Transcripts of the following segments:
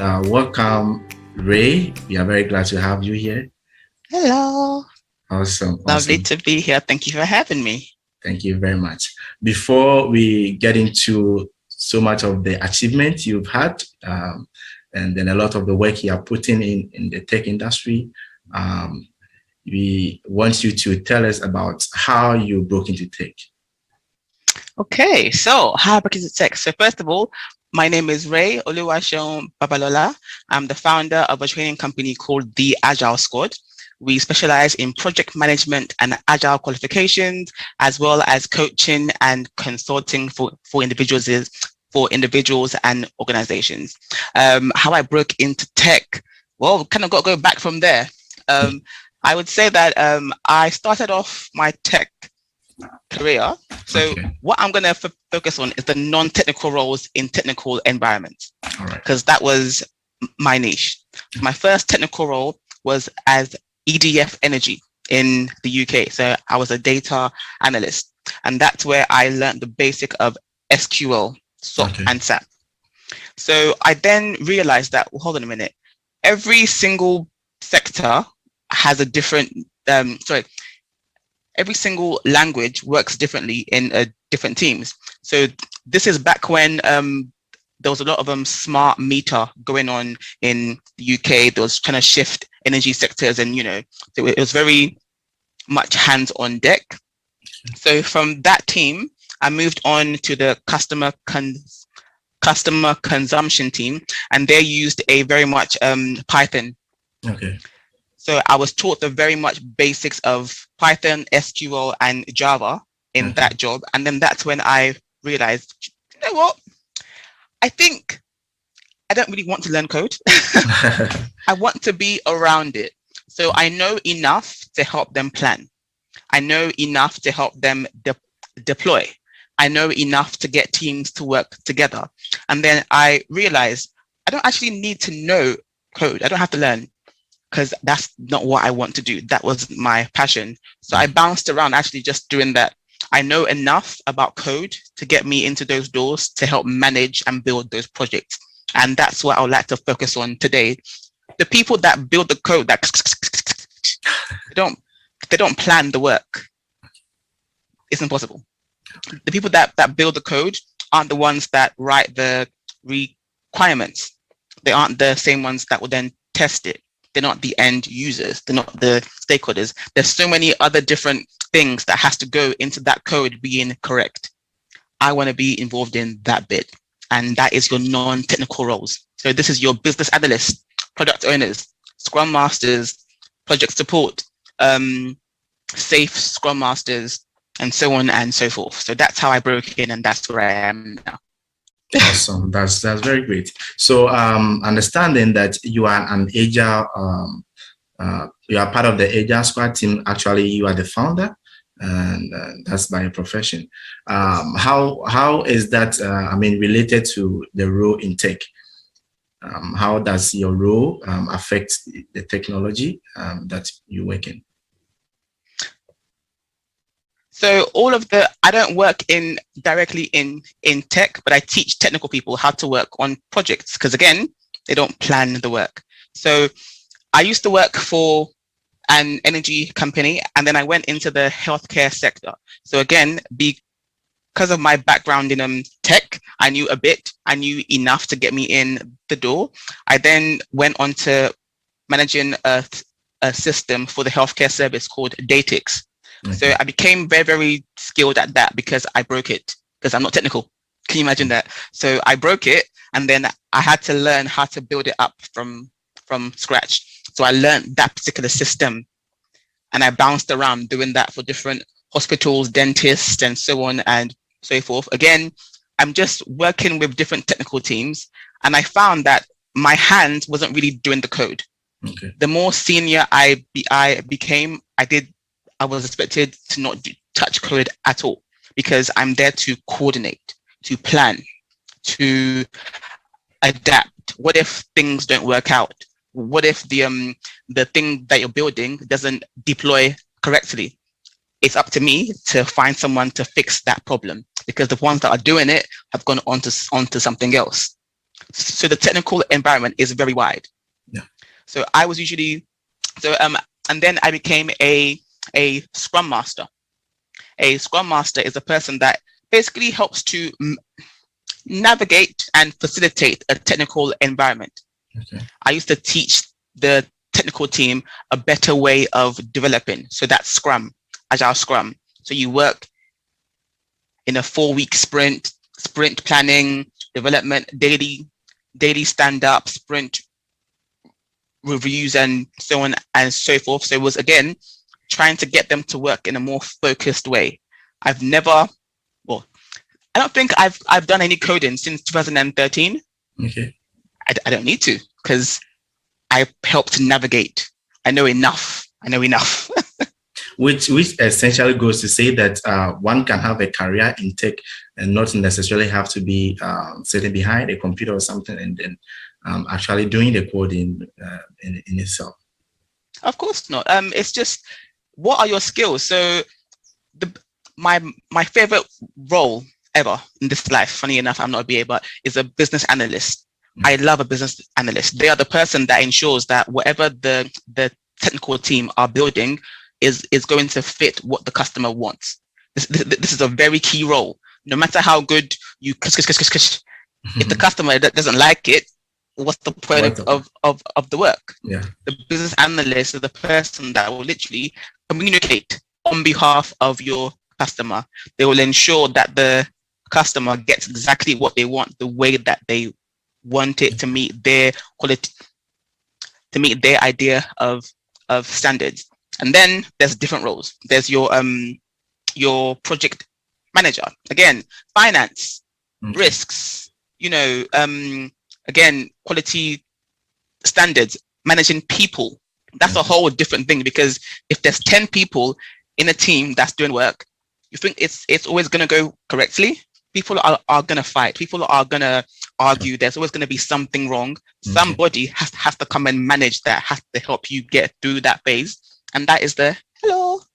Welcome, Ray. We are very glad to have you here. Hello. Awesome, Lovely awesome. to be here. Thank you for having me. Thank you very much. Before we get into so much of the achievement you've had, and then a lot of the work you are putting in the tech industry, um, we want you to tell us about how you broke into tech. Okay, so how I into tech. So first of all, my name is Ray Oluwaseun Babalola. I'm the founder of a training company called The Agile Squad. We specialize in project management and agile qualifications, as well as coaching and consulting for individuals and organizations. How I broke into tech, well, kind of got to go back from there. I would say that I started off my tech career. So Okay. what I'm going to focus on is the non-technical roles in technical environments, All right. because that was my niche. My first technical role was as EDF Energy in the UK. So I was a data analyst, and that's where I learned the basic of SQL, SOP, Okay. and SAP. So I then realized that, well, hold on a minute, every single sector has a different, every single language works differently in different teams. So this is back when there was a lot of smart meter going on in the UK. There was trying to shift energy sectors, and so it was very much hands on deck. So from that team, I moved on to the customer consumption team, and they used a very much Python. Okay. So I was taught the very much basics of Python, SQL, and Java in Okay. that job. And then that's when I realized, you know what? I think I don't really want to learn code. I want to be around it. So I know enough to help them plan. I know enough to help them deploy. I know enough to get teams to work together. And then I realized I don't actually need to know code. I don't have to learn, because that's not what I want to do. That was my passion. So I bounced around actually just doing that. I know enough about code to get me into those doors to help manage and build those projects. And that's what I would like to focus on today. The people that build the code, that they don't plan the work. It's impossible. The people that build the code aren't the ones that write the requirements. They aren't the same ones that will then test it. They're not the end users. They're not the stakeholders. There's so many other different things that has to go into that code being correct. I want to be involved in that bit. And that is your non-technical roles. So this is your business analysts, product owners, scrum masters, project support, safe scrum masters, and so on and so forth. So that's how I broke in, and that's where I am now. Awesome. That's very great. So understanding that you are an agile, you are part of the agile squad team. Actually, you are the founder, and that's by profession. How is that? Related to the role in tech. How does your role affect the technology that you work in? So I don't work directly in tech, but I teach technical people how to work on projects, because again, they don't plan the work. So I used to work for an energy company, and then I went into the healthcare sector. So again, because of my background in tech, I knew a bit, I knew enough to get me in the door. I then went on to managing a system for the healthcare service called Datix. Okay. So I became very, very skilled at that because I broke it, because I'm not technical. Can you imagine that? So I broke it, and then I had to learn how to build it up from scratch. So I learned that particular system, and I bounced around doing that for different hospitals, dentists, and so on and so forth. Again, I'm just working with different technical teams, and I found that my hand wasn't really doing the code. Okay. The more senior I became, I was expected to not touch code at all, because I'm there to coordinate, to plan, to adapt. What if things don't work out? What if the thing that you're building doesn't deploy correctly? It's up to me to find someone to fix that problem, because the ones that are doing it have gone onto something else. So the technical environment is very wide. Yeah. So I was usually so and then I became a scrum master. A scrum master is a person that basically helps to navigate and facilitate a technical environment. Okay. I used to teach the technical team a better way of developing. So that's Scrum, Agile Scrum. So you work in a 4-week sprint planning, development, daily stand-up, sprint reviews, and so on and so forth. So it was, again, trying to get them to work in a more focused way. I've never, well, I don't think I've done any coding since 2013. Okay. I don't need to, because I helped navigate. I know enough. Which essentially goes to say that one can have a career in tech and not necessarily have to be sitting behind a computer or something and then actually doing the coding in itself. Of course not. It's just, what are your skills? So the my favorite role ever in this life, funny enough, I'm not a BA, but is a business analyst. I love a business analyst. They are the person that ensures that whatever the technical team are building is going to fit what the customer wants. This is a very key role. No matter how good you if the customer doesn't like it, what's the point of the work? Yeah. The business analyst is the person that will literally communicate on behalf of your customer. They will ensure that the customer gets exactly what they want, the way that they want it, to meet their quality, to meet their idea of standards. And then there's different roles. There's your project manager, again, finance, risks, again, quality standards, managing people. That's a whole different thing, because if there's 10 people in a team that's doing work, you think it's always going to go correctly. People are going to fight. People are going to argue. There's always going to be something wrong. Somebody has to come and manage that, has to help you get through that phase. And that is the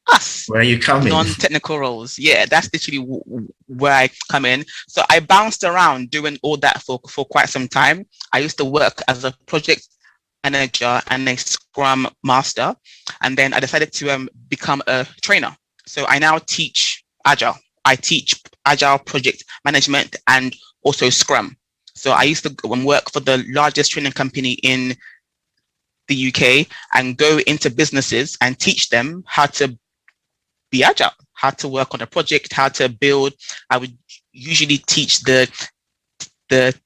us. Where you come in. Non-technical roles. Yeah, that's literally where I come in. So I bounced around doing all that for quite some time. I used to work as a project manager and a scrum master. And then I decided to become a trainer. So I now teach Agile. I teach Agile project management and also Scrum. So I used to go and work for the largest training company in the UK and go into businesses and teach them how to be agile, how to work on a project, how to build. I would usually teach the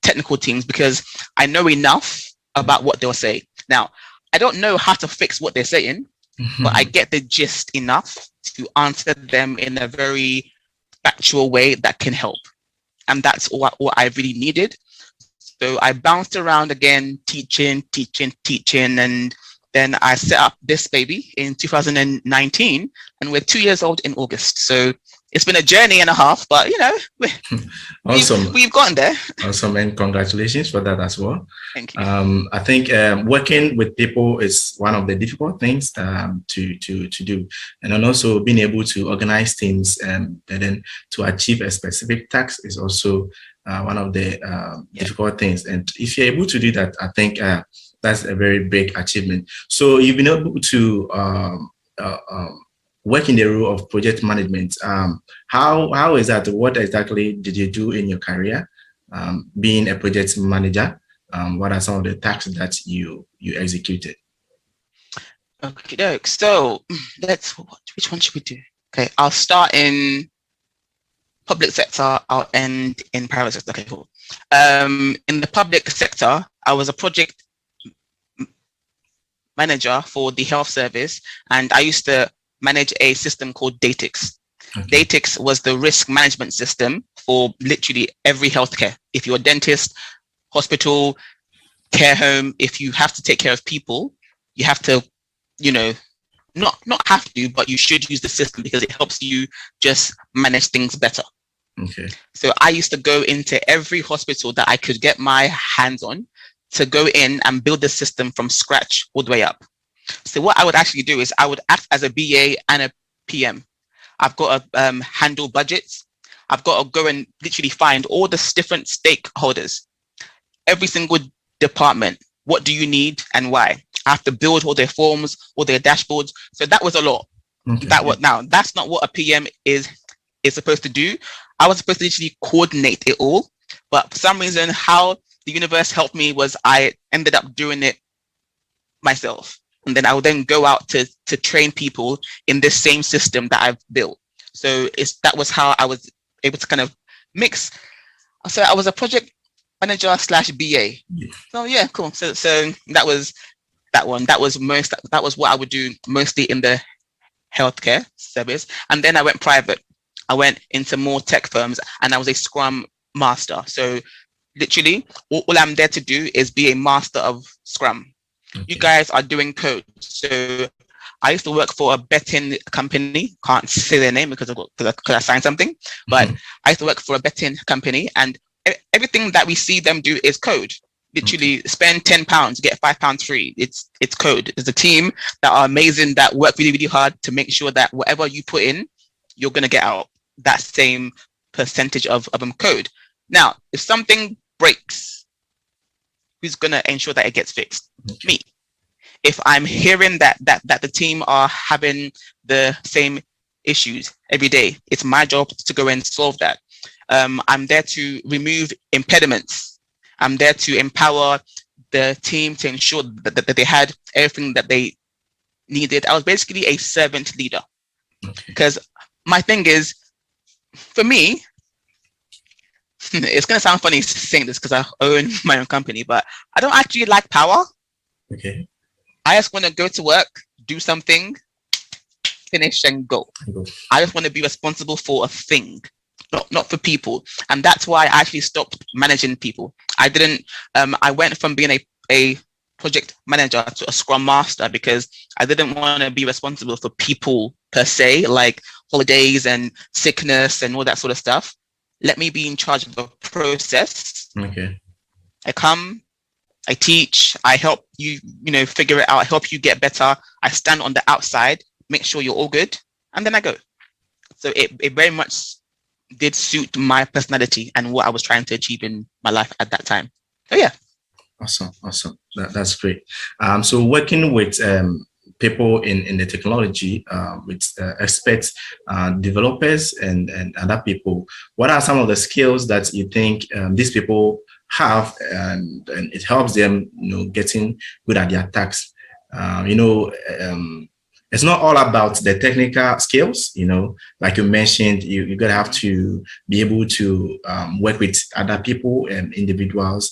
technical teams because I know enough about what they'll say. Now, I don't know how to fix what they're saying, but I get the gist enough to answer them in a very factual way that can help. And that's what I really needed. So I bounced around again, teaching, and then I set up this baby in 2019, and we're 2 years old in August. So it's been a journey and a half, but awesome. We've gotten there. Awesome, and congratulations for that as well. Thank you. I think working with people is one of the difficult things to do, and then also being able to organize things and then to achieve a specific task is also one of the difficult things. And if you're able to do that, I think that's a very big achievement. So you've been able to work in the role of project management. How is that? What exactly did you do in your career being a project manager? What are some of the tasks that you executed? Okay, so which one should we do? Okay, I'll start in public sector, I'll end in private sector. Okay, cool. In the public sector, I was a project manager for the health service, and I used to manage a system called Datix. Okay. Datix was the risk management system for literally every healthcare. If you're a dentist, hospital, care home, if you have to take care of people, you have to, not have to, but you should use the system because it helps you just manage things better. Okay. So I used to go into every hospital that I could get my hands on to go in and build the system from scratch all the way up. So what I would actually do is I would act as a BA and a PM. I've got to handle budgets. I've got to go and literally find all the different stakeholders. every single department. What do you need and why? I have to build all their forms, all their dashboards. So that was a lot. Okay. Now that's not what a PM is supposed to do. I was supposed to literally coordinate it all, but for some reason, how the universe helped me was I ended up doing it myself, and then I would then go out to train people in this same system that I've built. So that was how I was able to kind of mix. So I was a project manager / BA. Yeah. So yeah, cool. So that was that one. That was what I would do mostly in the healthcare service. And then I went private. I went into more tech firms, and I was a Scrum master. So literally, all I'm there to do is be a master of Scrum. Okay. You guys are doing code. So I used to work for a betting company. Can't say their name because I signed something. But I used to work for a betting company, and everything that we see them do is code. Literally, spend £10, get £5 free. It's code. There's a team that are amazing, that work really, really hard to make sure that whatever you put in, you're gonna get out that same percentage of code. Now, if something breaks, who's gonna ensure that it gets fixed? Okay. Me. If I'm hearing that the team are having the same issues every day, it's my job to go and solve that. I'm there to remove impediments. I'm there to empower the team to ensure that they had everything that they needed. I was basically a servant leader. Because my thing is, for me, it's going to sound funny saying this because I own my own company, but I don't actually like power. Okay. I just want to go to work, do something, finish and go. I just want to be responsible for a thing, not for people. And that's why I actually stopped managing people. I went from being a project manager to a Scrum master because I didn't want to be responsible for people per se, like holidays and sickness and all that sort of stuff. Let me be in charge of the process. Okay. I come, I teach, I help you, figure it out. I help you get better. I stand on the outside, make sure you're all good, and then I go. So it very much did suit my personality and what I was trying to achieve in my life at that time. So yeah. Awesome. That's great. So working with people in the technology, with experts, developers, and other people, what are some of the skills that you think these people have, and it helps them, getting good at their tasks? It's not all about the technical skills, like you mentioned, you're going to have to be able to work with other people and individuals,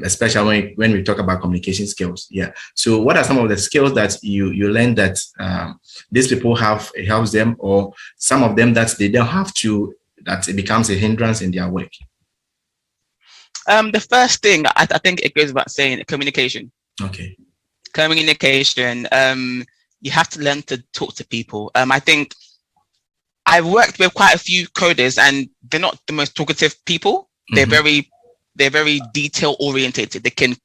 especially when we talk about communication skills. Yeah. So what are some of the skills that you learn that these people have, it helps them, or some of them that they don't have to, that it becomes a hindrance in their work? The first thing, I think it goes without saying, communication. Okay. Communication. You have to learn to talk to people. I think I've worked with quite a few coders, and they're not the most talkative people. Mm-hmm. They're very detail orientated. They can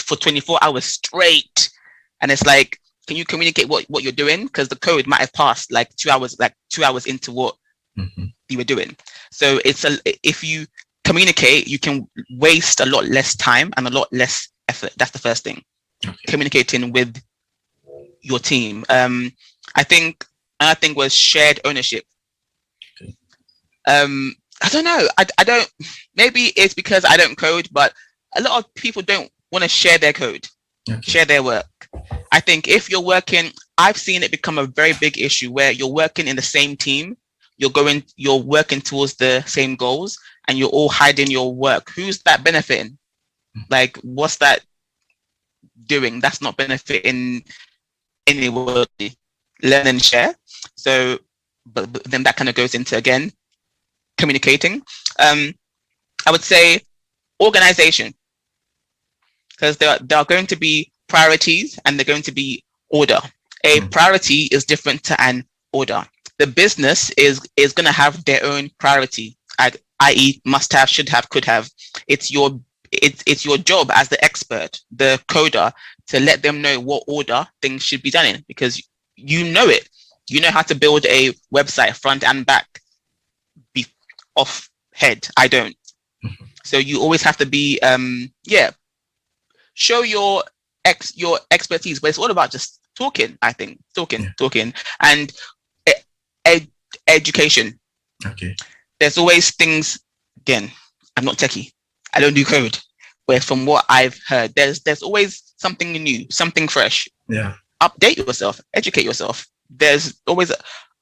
for 24 hours straight, and it's like, can you communicate what you're doing? Because the code might have passed like 2 hours into what you were doing. So if you communicate, you can waste a lot less time and a lot less effort. That's the first thing. Okay. Communicating with your team. I think another thing was shared ownership. Okay. I don't know. I don't. Maybe it's because I don't code, but a lot of people don't want to share their code, share their work. I think if you're working, I've seen it become a very big issue where you're working in the same team, you're working towards the same goals, and you're all hiding your work. Who's that benefiting? Like, what's that doing? That's not benefiting anybody. Learn and share. So, but then that kind of goes into, again, communicating. I would say organization, because there are going to be priorities and they're going to be order. A priority is different to an order. The business is going to have their own priority, i.e. must have, should have, could have. It's your job as the expert, the coder, to let them know what order things should be done in, because you know it. You know how to build a website front and back off head. I don't. So you always have to be, show your expertise, but it's all about just talking. I think Yeah. talking, and ed- education. Okay. There's always things. Again, I'm not techie. I don't do code, but from what I've heard, there's always something new, something fresh. Yeah. Update yourself, educate yourself. There's always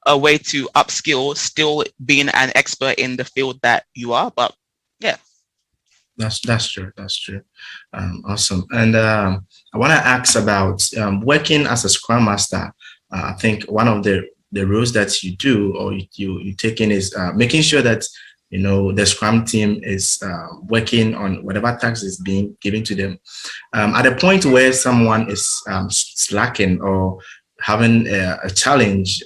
a way to upskill, still being an expert in the field that you are. But yeah. That's true. That's true. Awesome. And I want to ask about working as a Scrum Master. I think one of the roles that you do or you take in is making sure that the Scrum team is working on whatever task is being given to them. At a point where someone is slacking or having a challenge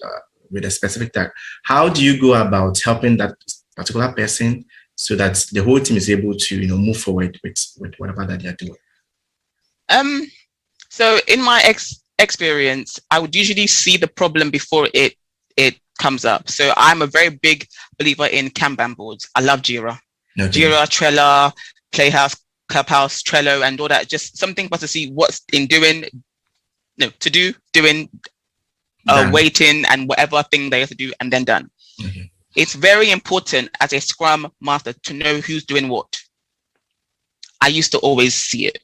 with a specific task, how do you go about helping that particular person so that the whole team is able to move forward with whatever that they are doing? Um. So in my experience, I would usually see the problem before it comes up. So I'm a very big believer in Kanban boards. I love Jira, Okay. Jira, Trello, Playhouse, Clubhouse, Trello, and all that. Just something for us to see what's in doing, no, to do, doing, Done. waiting, and whatever thing they have to do, and then done. Okay. It's very important as a Scrum Master to know who's doing what. I used to always see it.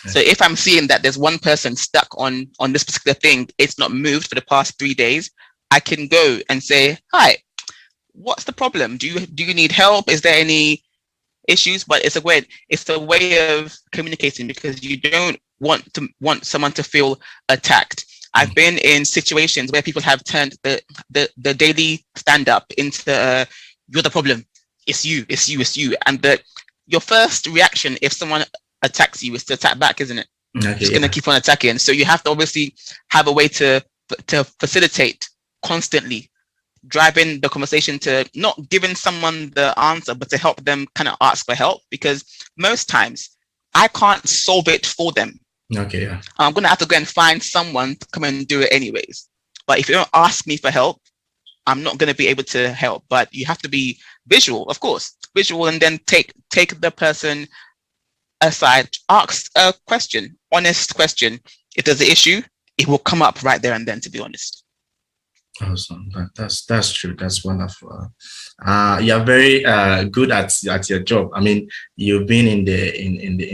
So if I'm seeing that there's one person stuck on this particular thing, it's not moved for the past 3 days, I can go and say, "Hi, what's the problem? Do you need help? Is there any issues?" But it's a way of communicating, because you don't want someone to feel attacked. I've been in situations where people have turned the daily stand up into "you're the problem. It's you. It's you. It's you." And your first reaction if someone attacks you is to attack back, isn't it? Okay. Just gonna keep on attacking. So you have to obviously have a way to facilitate constantly driving the conversation to not giving someone the answer, but to help them kind of ask for help, because most times I can't solve it for them. Okay. Yeah. I'm gonna have to go and find someone to come and do it anyways. But if you don't ask me for help, I'm not going to be able to help. But you have to be visual, of course, visual, and then take the person aside, ask a question, honest question. If there's an issue, it will come up right there and then, to be honest. Awesome. That's true. That's wonderful. You're very good at your job. I mean, you've been in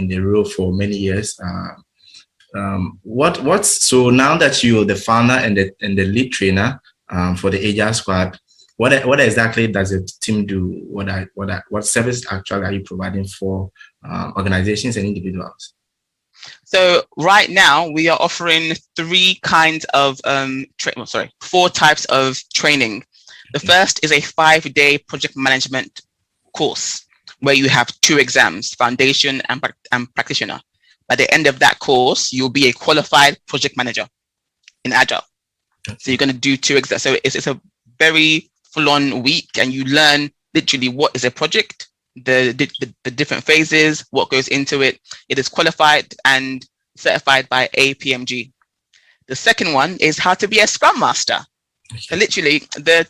the role for many years. What's so now that you're the founder and the lead trainer for the Agile Squad, what exactly does the team do? What service actually are you providing for organizations and individuals? So right now we are offering four types of training. The first is a 5-day project management course where you have 2 exams, foundation and practitioner. By the end of that course, you'll be a qualified project manager in Agile. So you're going to do 2 exams. So it's a very full-on week, and you learn literally what is a project, the different phases, what goes into it. It is qualified and certified by APMG. The second one is how to be a Scrum Master. So literally, the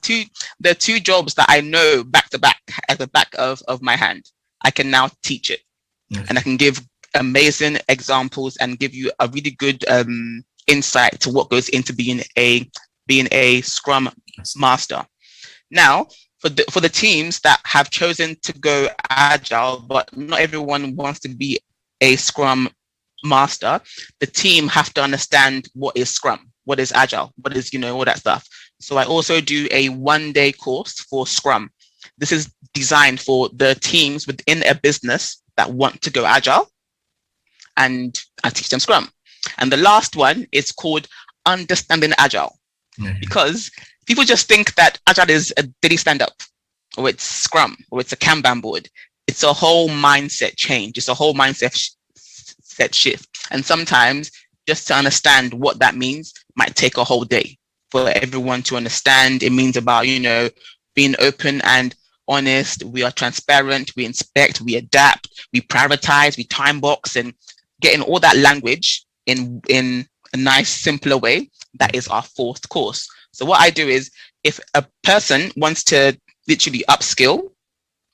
two jobs that I know back to back at the back of my hand, I can now teach it, and I can give amazing examples and give you a really good insight to what goes into being a Scrum Master. Now, for the teams that have chosen to go Agile, but not everyone wants to be a Scrum Master, the team have to understand what is Scrum, what is Agile, what is, all that stuff. So I also do a 1-day course for Scrum. This is designed for the teams within a business that want to go Agile, and I teach them Scrum. And the last one is called Understanding Agile, because people just think that Agile is a daily stand-up, or it's Scrum, or it's a Kanban board. It's a whole mindset change. It's a whole mindset shift. And sometimes just to understand what that means might take a whole day for everyone to understand. It means about, being open and honest. We are transparent. We inspect. We adapt. We prioritize. We time box, and getting all that language in a nice, simpler way. That is our 4th course. So what I do is, if a person wants to literally upskill,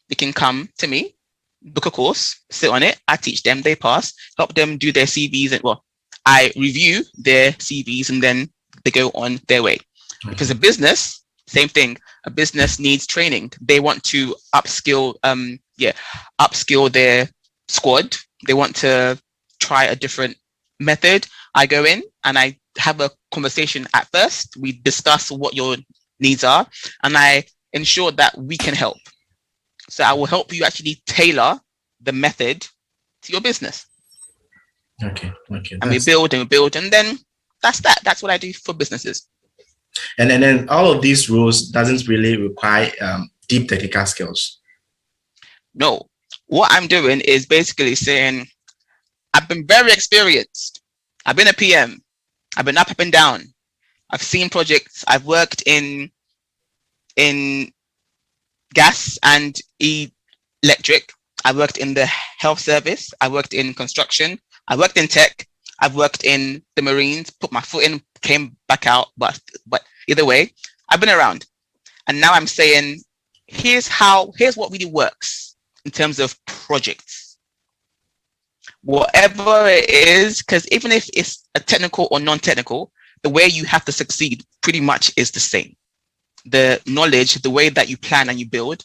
they can come to me. book a course, sit on it. I teach them, they pass, help them do their CVs, and well, I review their CVs, and then they go on their way. If it's Okay. a business, same thing. A business needs training. They want to upskill their squad. They want to try a different method. I go in and I have a conversation at first. We discuss what your needs are, and I ensure that we can help. So I will help you actually tailor the method to your business. Okay. Okay. And we That's build and we build, and then that's that. That's what I do for businesses. and then all of these roles doesn't really require deep technical skills. No, what I'm doing is basically saying I've been very experienced. I've been a PM. I've been up and down. I've seen projects. I've worked in gas and electric. I worked in the health service. I worked in construction. I worked in tech. I've worked in the Marines. Put my foot in, came back out. But either way, I've been around. And now I'm saying, here's what really works in terms of projects. Whatever it is, because even if it's a technical or non-technical, the way you have to succeed pretty much is the same. The knowledge, the way that you plan and you build,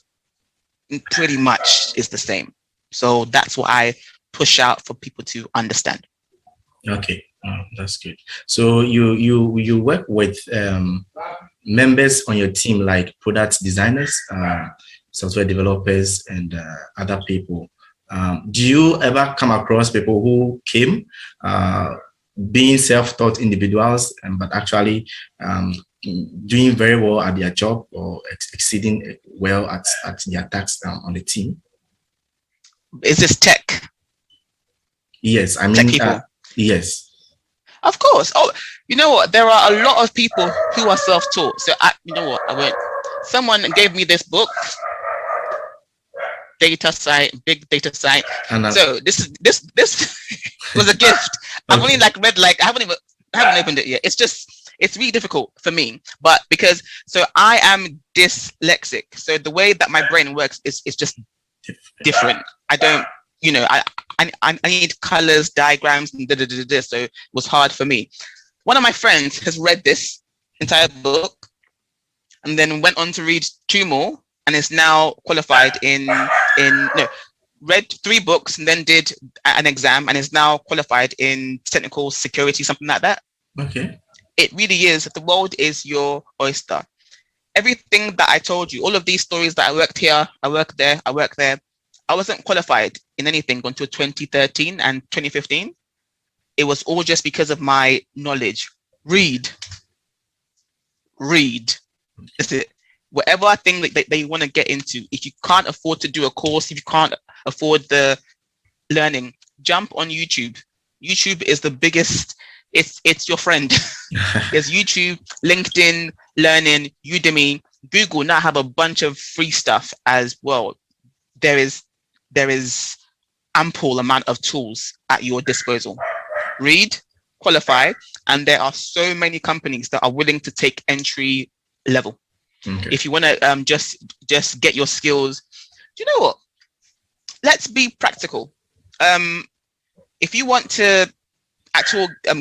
pretty much is the same. So that's what I push out for people to understand. Okay, that's good. So you work with members on your team like product designers, software developers, and other people. Do you ever come across people who came being self-taught individuals, but actually doing very well at their job or exceeding well at their tasks on the team? Is this tech? Yes, I Tech mean, people? yes. Of course. Oh, you know what? There are a lot of people who are self-taught. So you know what? I went. Someone gave me this book, big data site. And So this was a gift. I've only okay. read I haven't opened it yet. It's really difficult for me, but because I am dyslexic, so the way that my brain works is just different. I don't, I need colors, diagrams, and so it was hard for me. One of my friends has read this entire book and then went on to read 2 more and is now qualified read 3 books and then did an exam and is now qualified in technical security, something like that. Okay. It really is. The world is your oyster. Everything that I told you, all of these stories that I worked here, I worked there, I wasn't qualified in anything until 2013 and 2015. It was all just because of my knowledge. Read. That's it. Whatever thing that you want to get into, if you can't afford to do a course, if you can't afford the learning, jump on YouTube. YouTube is the biggest. It's your friend. There's YouTube, LinkedIn, Learning, Udemy, Google now have a bunch of free stuff as well. There is ample amount of tools at your disposal. Read, qualify, and there are so many companies that are willing to take entry level. Okay. If you want to just get your skills, do you know what? Let's be practical. If you want to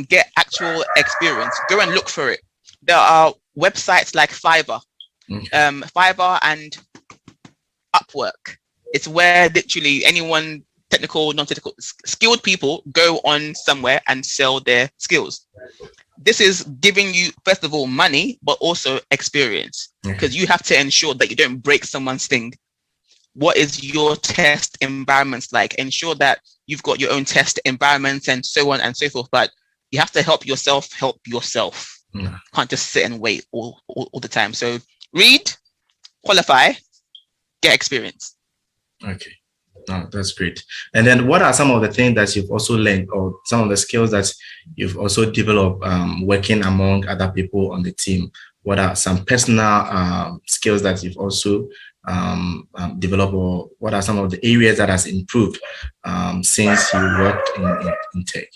get actual experience, go and look for it. There are websites like Fiverr, Fiverr and Upwork. It's where literally anyone, technical, non-technical, skilled people go on somewhere and sell their skills. This is giving you, first of all, money, but also experience, because you have to ensure that you don't break someone's thing. What is your test environments like? Ensure that you've got your own test environments and so on and so forth. But you have to help yourself. Can't just sit and wait all the time. So read, qualify, get experience. Okay. No, that's great. And then what are some of the things that you've also learned or some of the skills that you've also developed working among other people on the team? What are some personal skills that you've also developed, or what are some of the areas that has improved since you worked in tech?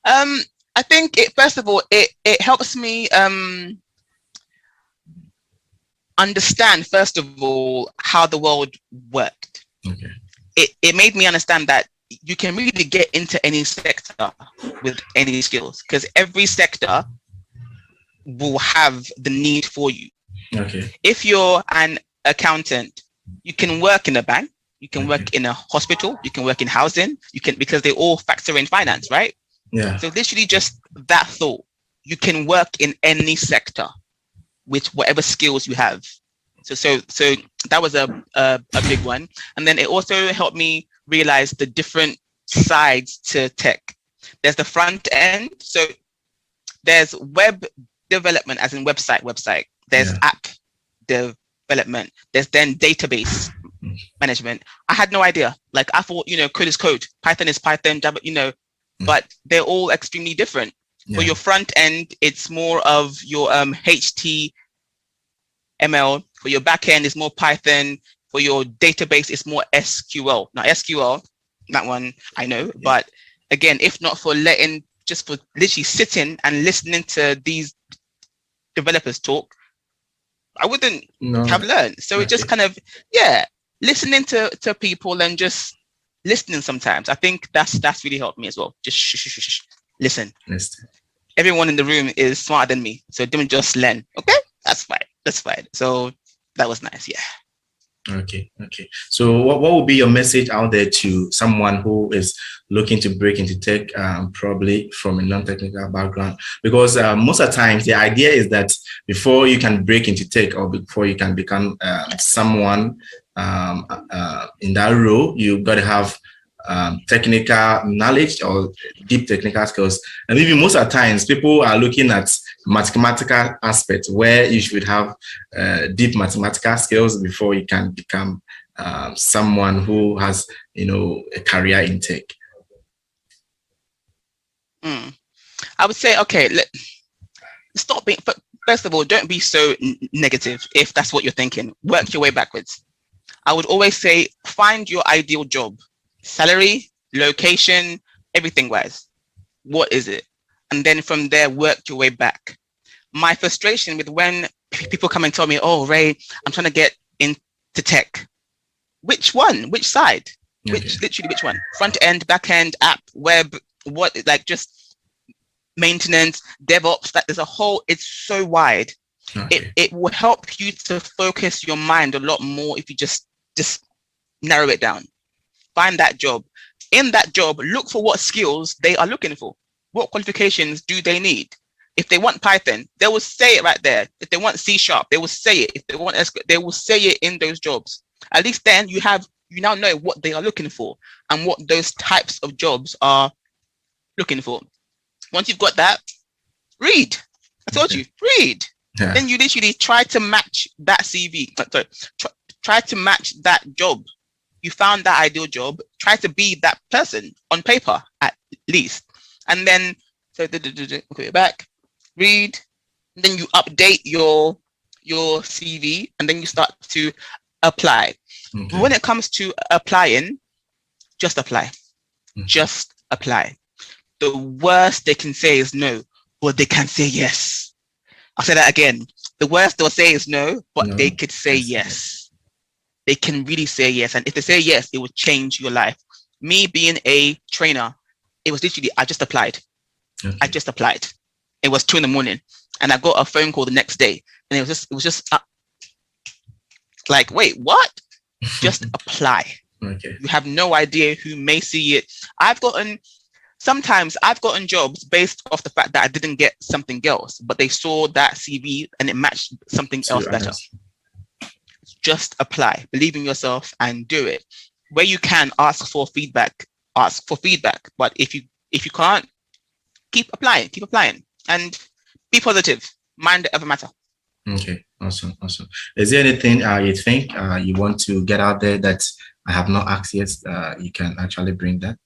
I think first of all, it helps me understand, first of all, how the world worked. Okay. it made me understand that you can really get into any sector with any skills, because every sector will have the need for you. Okay. If you're an accountant, you can work in a bank, you can Okay. work in a hospital, you can work in housing, you can, because they all factor in finance, right? Yeah. So literally just that thought, you can work in any sector with whatever skills you have. So that was a big one. And then it also helped me realize the different sides to tech. There's the front end. So there's web development, as in website. There's Yeah. app development. There's then database Mm. management. I had no idea. Like I thought, code is code, Python is Python, Java, Mm. but they're all extremely different. For Yeah. your front end, it's more of your HTML. For your back end, it's more Python. For your database, it's more SQL. Now SQL, that one I know, Yeah. but again, if not for just for literally sitting and listening to these developers talk, I wouldn't No. have learned. So it just Okay. kind of, listening to people and just listening sometimes. I think that's really helped me as well. Just listen. Next. Everyone in the room is smarter than me, so don't just learn. Okay, that's fine. That's fine. So that was nice. Yeah. Okay. Okay. So what would be your message out there to someone who is looking to break into tech, probably from a non-technical background? Because most of the times the idea is that before you can break into tech or before you can become someone in that role, you've got to have technical knowledge or deep technical skills. And even most of the times, people are looking at mathematical aspects where you should have deep mathematical skills before you can become someone who has, a career in tech. I would say, okay, stop being. First of all, don't be so negative if that's what you're thinking. Work your way backwards. I would always say, find your ideal job. Salary, location, everything wise. What is it? And then from there, work your way back. My frustration with when people come and tell me, oh, Rayy, I'm trying to get into tech. Which one? Which side? Okay. Literally, which one? Front end, back end, app, web, what? Like just maintenance, DevOps. Like there's a whole, it's so wide. Okay. It will help you to focus your mind a lot more if you just narrow it down. Find that job. In that job, look for what skills they are looking for. What qualifications do they need? If they want Python, they will say it right there. If they want C#, they will say it. If they want SQL, they will say it in those jobs. At least then you now know what they are looking for and what those types of jobs are looking for. Once you've got that, read. I told you, read. Yeah. Then you literally try to match that CV. Sorry, try to match that job. You found that ideal job, try to be that person on paper at least. And then, so okay, back, read, then you update your CV, and then you start to apply. Okay. When it comes to applying, just apply. Okay. Just apply. The worst they can say is no, but they can say yes. I'll say that again. The worst they'll say is no, but they could say yes. They can really say yes. And if they say yes, it will change your life. Me being a trainer, it was literally, I just applied. Okay. I just applied. It was 2 a.m. and I got a phone call the next day. And it was just like, wait, what? Just apply. Okay. You have no idea who may see it. Sometimes I've gotten jobs based off the fact that I didn't get something else, but they saw that CV and it matched something else better. Just apply, believe in yourself and do it. Where you can, ask for feedback. But if you can't, keep applying and be positive. Mind the other matter. Okay, awesome. Is there anything you think you want to get out there that I have not asked yet? You can actually bring that.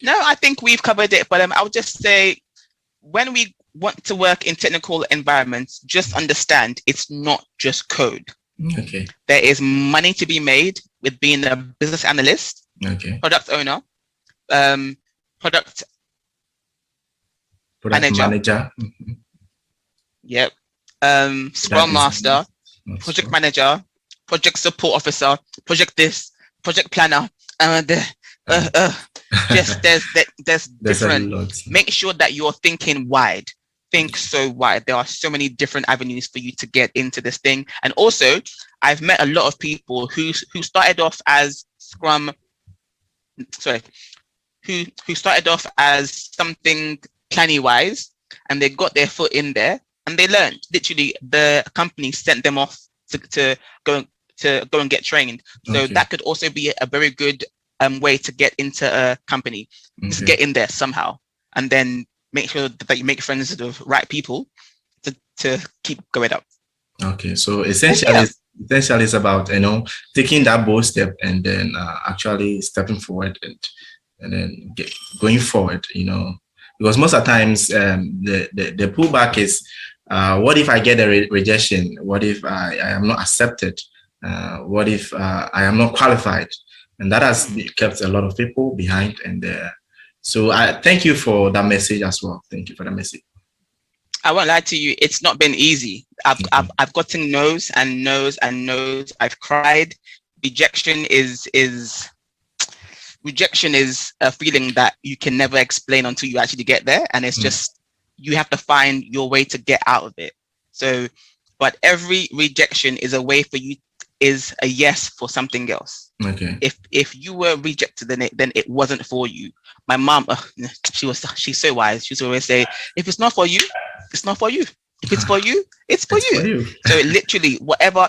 No, I think we've covered it, but I would just say, when we want to work in technical environments, just understand it's not just code. Okay. There is money to be made with being a business analyst, okay, product owner, product manager. Yep. Scrum master, project manager, project support officer, project this, project planner, just there's There's a different. lot. Make sure that you're thinking wide. Think so wide. There are so many different avenues for you to get into this thing. And also, I've met a lot of people who started off as Scrum. Sorry, who started off as something planny wise, and they got their foot in there and they learned. Literally, the company sent them off to go and get trained. So that could also be a very good way to get into a company. Just get in there somehow, and then make sure that you make friends with the right people to keep going up. Okay, so essentially it's about taking that bold step and then actually stepping forward and then going forward. Because most of the times the pullback is what if I get a rejection? What if I am not accepted? What if I am not qualified? And that has kept a lot of people behind. And so I thank you for that message as well. Thank you for that message. I won't lie to you. It's not been easy. I've gotten no's and no's and no's. I've cried. Rejection is a feeling that you can never explain until you actually get there. And it's just, you have to find your way to get out of it. So, but every rejection is a way for you, is a yes for something else. Okay. If you were rejected, then it wasn't for you. My mom, she's so wise. She used to always say, if it's not for you, it's not for you. If it's for you, it's for you. So literally, whatever,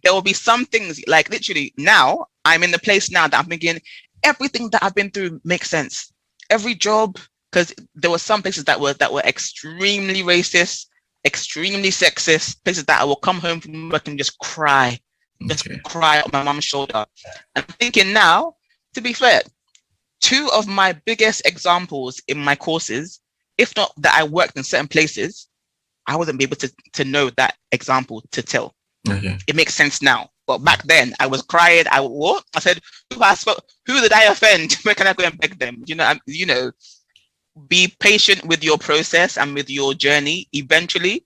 there will be some things, like literally now, I'm in the place now that I'm thinking, everything that I've been through makes sense. Every job, because there were some places that were extremely racist, extremely sexist, places that I will come home from work and just cry on my mom's shoulder. And I'm thinking now, to be fair, two of my biggest examples in my courses, if not that I worked in certain places, I wasn't able to know that example to tell. Okay. It makes sense now. But back then, I was crying. I said, who did I offend? Where can I go and beg them? Be patient with your process and with your journey. Eventually,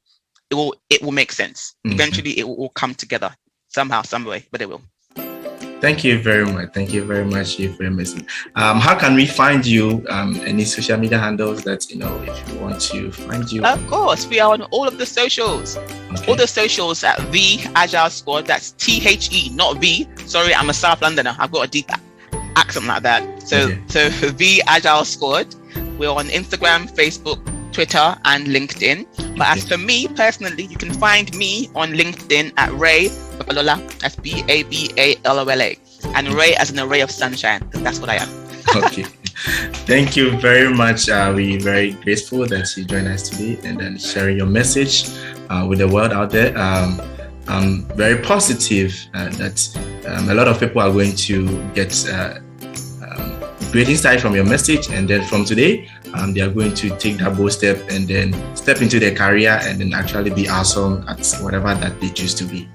it will make sense. Eventually, it will all come together somehow, some way, but it will. Thank you very much. Thank you very much for your message. How can we find you? Any social media handles that, if you want to find you? Of course, we are on all of the socials. Okay. All the socials at The Agile Squad. That's THE, not V. Sorry, I'm a South Londoner. I've got a deep accent like that. So The Agile Squad. We're on Instagram, Facebook, Twitter, and LinkedIn. But as for me personally, you can find me on LinkedIn at Rayy Babalola. That's Babalola. And Rayy as an array of sunshine, because that's what I am. Okay. Thank you very much. We're very grateful that you joined us today and then sharing your message with the world out there. I'm very positive that a lot of people are going to get great insight from your message, and then from today they are going to take that bold step and then step into their career and then actually be awesome at whatever that they choose to be.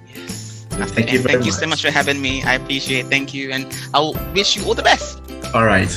Thank you very much. Thank you so much for having me. I appreciate it. Thank you, and I'll wish you all the best. All right.